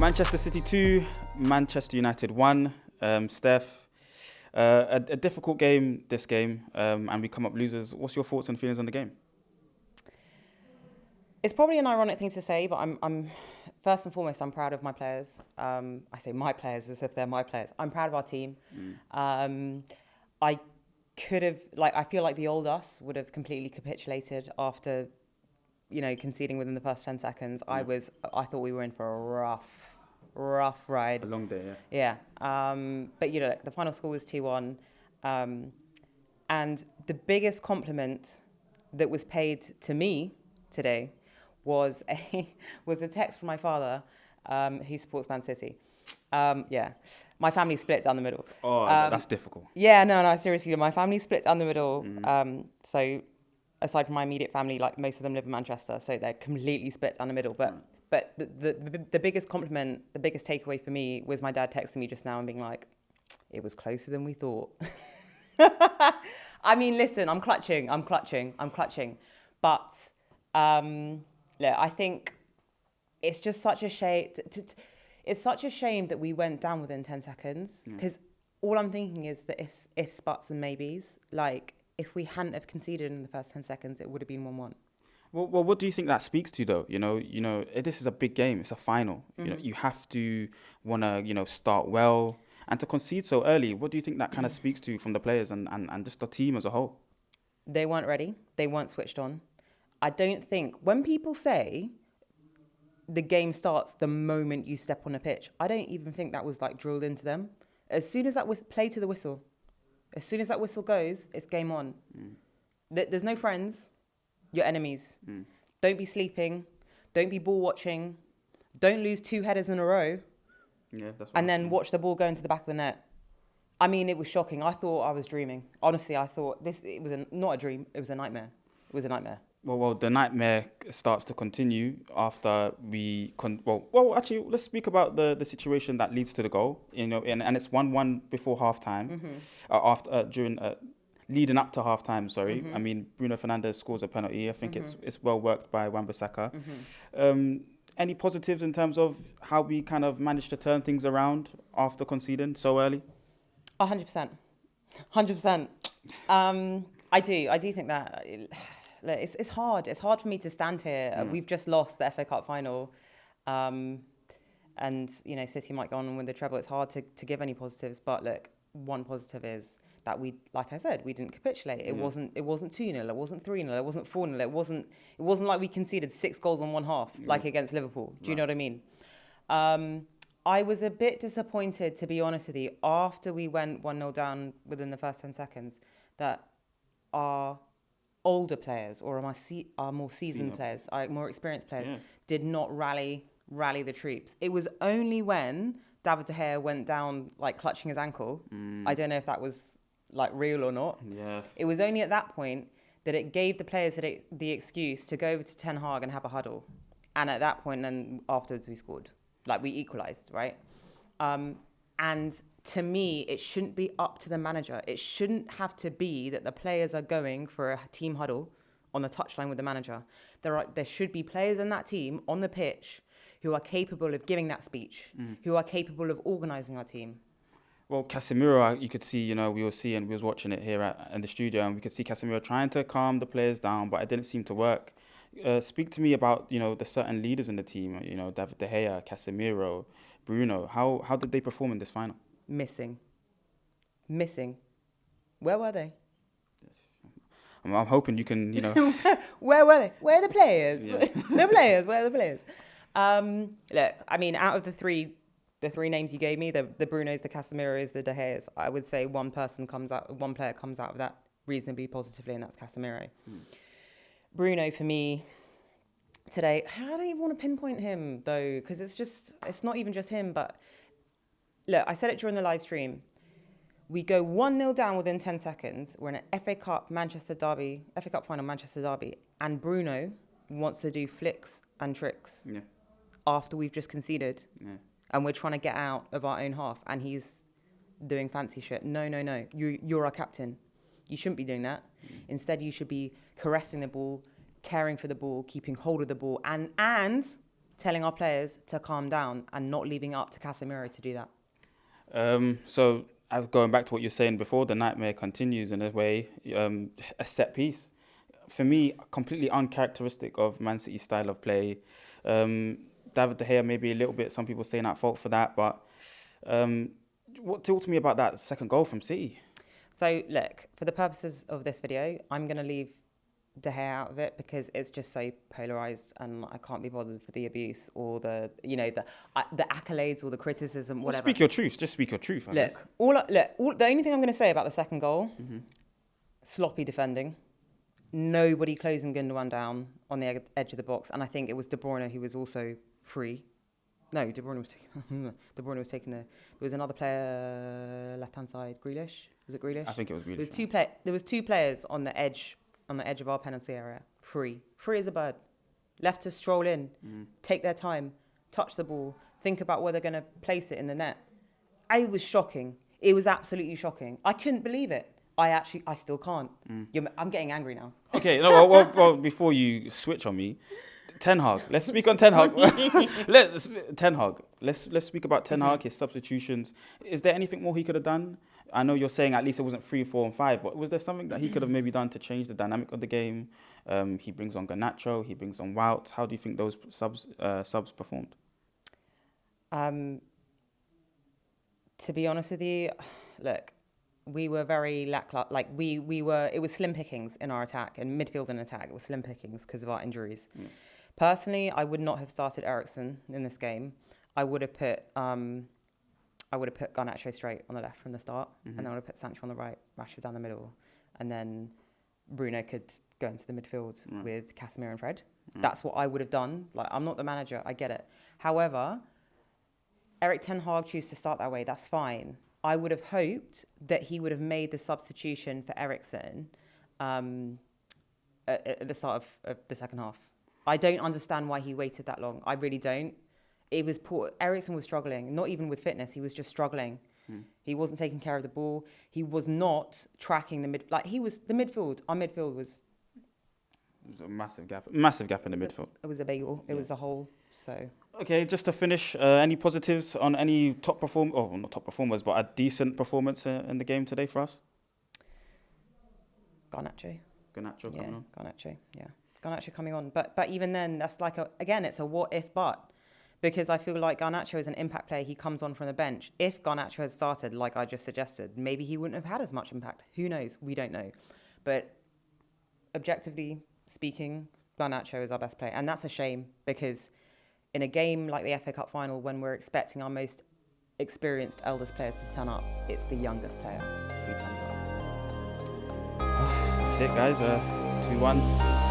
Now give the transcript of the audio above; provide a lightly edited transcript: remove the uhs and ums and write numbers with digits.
Manchester City 2, Manchester United 1. Steph, a difficult game, this game, and we come up losers. What's your thoughts and feelings on the game? It's probably an ironic thing to say, but I'm first and foremost, I'm proud of my players. I say my players as if they're my players. I'm proud of our team. I could have, I feel like the old us would have completely capitulated after, conceding within the first 10 seconds. I thought we were in for a rough ride. A long day, yeah. But the final score was 2-1. And the biggest compliment that was paid to me today was a text from my father, who supports Man City. My family split down the middle. Oh, that's difficult. Yeah, no, seriously, my family split down the middle. So aside from my immediate family, most of them live in Manchester, so they're completely split down the middle. But the biggest compliment, the biggest takeaway for me was my dad texting me just now and being like, it was closer than we thought. I mean, listen, I'm clutching. But I think it's just such a shame. It's such a shame that we went down within 10 seconds, because all I'm thinking is that ifs, buts and maybes, if we hadn't have conceded in the first 10 seconds, it would have been 1-1. Well, what do you think that speaks to, though? This is a big game. It's a final. You have to want to, start well. And to concede so early, what do you think that kind of speaks to from the players and just the team as a whole? They weren't ready. They weren't switched on. I don't think, when people say the game starts the moment you step on a pitch, I don't even think that was drilled into them. As soon as that was play to the whistle, as soon as that whistle goes, it's game on. There's no friends, you're enemies. Don't be sleeping, don't be ball watching, don't lose 2 headers in a row, and then watch the ball go into the back of the net. I mean, it was shocking. I thought I was dreaming. Honestly, I thought it was not a dream, it was a nightmare. It was a nightmare. Well, the nightmare starts to continue after we... actually, let's speak about the situation that leads to the goal. And it's 1-1 before half-time. Leading up to half-time, sorry. I mean, Bruno Fernandes scores a penalty. I think it's well worked by Wan-Bissaka. Any positives in terms of how we kind of managed to turn things around after conceding so early? 100%. 100%. I do think that... It's hard. It's hard for me to stand here. We've just lost the FA Cup final. And, City might go on and win the treble. It's hard to give any positives. But look, one positive is that we, like I said, we didn't capitulate. It wasn't 2-0. It wasn't 3-0. It wasn't 4-0. It wasn't like we conceded 6 goals on one half, like against Liverpool. Do you know what I mean? I was a bit disappointed, to be honest with you, after we went 1-0 down within the first 10 seconds, that our older players or our more seasoned players, our more experienced players, did not rally the troops. It was only when David De Gea went down clutching his ankle. I don't know if that was real or not. Yeah. It was only at that point that it gave the players the excuse to go over to Ten Hag and have a huddle. And at that point, then afterwards we scored. We equalised, right? And to me, it shouldn't be up to the manager. It shouldn't have to be that the players are going for a team huddle on the touchline with the manager. There should be players in that team on the pitch who are capable of giving that speech, who are capable of organising our team. Well, Casemiro, you could see, we was watching it here in the studio, and we could see Casemiro trying to calm the players down, but it didn't seem to work. Speak to me about, the certain leaders in the team, David De Gea, Casemiro, Bruno. How did they perform in this final? Missing. Where were they? I'm hoping you can, Where were they? Where are the players? Yeah. Where are the players? Look, I mean, out of the three names you gave me, the Brunos, the Casemiros, the De Geas, I would say one player comes out of that reasonably positively, and that's Casemiro. Bruno, for me, today, I don't even want to pinpoint him, though, because it's not even just him, but look, I said it during the live stream. We go 1-0 down within 10 seconds. We're in an FA Cup final Manchester derby, and Bruno wants to do flicks and tricks after we've just conceded. And we're trying to get out of our own half, and he's doing fancy shit. No. You're our captain. You shouldn't be doing that. Instead, you should be caressing the ball, caring for the ball, keeping hold of the ball, and telling our players to calm down and not leaving it up to Casemiro to do that. So going back to what you're saying before, the nightmare continues in a way. A set piece, for me, completely uncharacteristic of Man City's style of play. David De Gea maybe a little bit. Some people saying at fault for that, but talk to me about that second goal from City. So look, for the purposes of this video, I'm going to leave De Gea out of it because it's just so polarized, and I can't be bothered for the abuse or the accolades or the criticism, whatever. Speak your truth. Just speak your truth. I guess. The only thing I'm going to say about the second goal, sloppy defending, nobody closing Gundogan down on the edge of the box, and I think it was De Bruyne who was also free. No, De Bruyne was taking the. There was another player left hand side. Grealish, was it Grealish? I think it was Grealish. There was two players on the edge of our penalty area, free as a bird, left to stroll in, take their time, touch the ball, think about where they're going to place it in the net. It was shocking. It was absolutely shocking. I couldn't believe it. I still can't. I'm getting angry now. Okay, no, well, before you switch on me, Ten Hag. Let's speak on Ten Hag. Let's speak about Ten Hag, his substitutions. Is there anything more he could have done? I know you're saying at least it wasn't 3, 4, and 5, but was there something that he could have maybe done to change the dynamic of the game? He brings on Garnacho, he brings on Wout. How do you think those subs performed? To be honest with you, look, we were very lackluster. Like it was slim pickings in our attack, and midfield and attack. It was slim pickings because of our injuries. Personally, I would not have started Eriksen in this game. I would have put Garnacho straight on the left from the start, and then I would have put Sancho on the right, Rashford down the middle, and then Bruno could go into the midfield with Casemiro and Fred. That's what I would have done. Like, I'm not the manager, I get it. However, Erik Ten Hag chooses to start that way. That's fine. I would have hoped that he would have made the substitution for Eriksen at the start of the second half. I don't understand why he waited that long. I really don't. It was poor. Eriksen was struggling, not even with fitness. He was just struggling. He wasn't taking care of the ball. He was not tracking the mid. Like, he was the midfield. Our midfield was. It was a massive gap in the midfield. It was a bagel. It was a hole. So. Okay, just to finish, any positives on any not top performers, but a decent performance in the game today for us? Garnacho coming on. Garnacho coming on. But even then, that's like it's a what if but. Because I feel like Garnacho is an impact player. He comes on from the bench. If Garnacho had started, like I just suggested, maybe he wouldn't have had as much impact. Who knows? We don't know. But objectively speaking, Garnacho is our best player. And that's a shame because in a game like the FA Cup final, when we're expecting our most experienced eldest players to turn up, it's the youngest player who turns up. That's it, guys. 2-1.